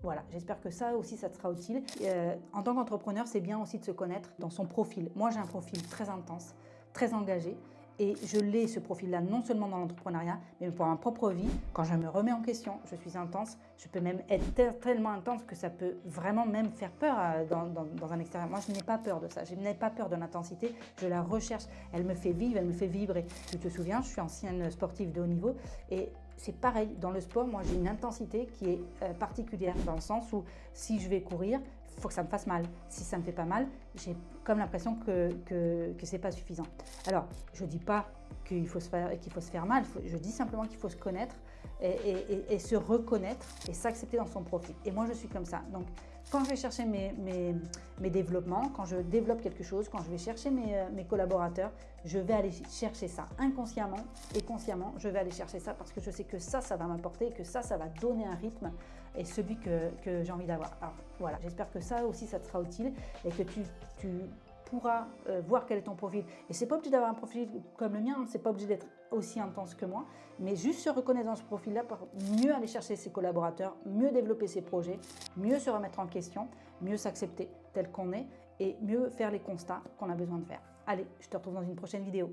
Voilà, j'espère que ça aussi, ça te sera utile. En tant qu'entrepreneur, c'est bien aussi de se connaître dans son profil. Moi, j'ai un profil très intense, très engagé. Et je l'ai, ce profil-là, non seulement dans l'entrepreneuriat, mais pour ma propre vie. Quand je me remets en question, je suis intense. Je peux même être tellement intense que ça peut vraiment même faire peur dans un extérieur. Moi, je n'ai pas peur de ça. Je n'ai pas peur de l'intensité. Je la recherche. Elle me fait vivre, elle me fait vibrer. Tu te souviens, je suis ancienne sportive de haut niveau. Et c'est pareil, dans le sport, moi, j'ai une intensité qui est particulière, dans le sens où si je vais courir, il faut que ça me fasse mal. Si ça ne me fait pas mal, j'ai comme l'impression que ce n'est pas suffisant. Alors, je ne dis pas qu'il faut se faire mal, je dis simplement qu'il faut se connaître et se reconnaître et s'accepter dans son profil. Et moi, je suis comme ça. Donc, quand je vais chercher mes développements, quand je développe quelque chose, quand je vais chercher mes collaborateurs, je vais aller chercher ça inconsciemment et consciemment. Je vais aller chercher ça parce que je sais que ça va m'apporter, que ça va donner un rythme et celui que j'ai envie d'avoir. Alors voilà, j'espère que ça aussi, ça te sera utile et que tu pourras voir quel est ton profil. Et c'est pas obligé d'avoir un profil comme le mien, c'est pas obligé d'être aussi intense que moi, mais juste se reconnaître dans ce profil-là pour mieux aller chercher ses collaborateurs, mieux développer ses projets, mieux se remettre en question, mieux s'accepter tel qu'on est et mieux faire les constats qu'on a besoin de faire. Allez, je te retrouve dans une prochaine vidéo.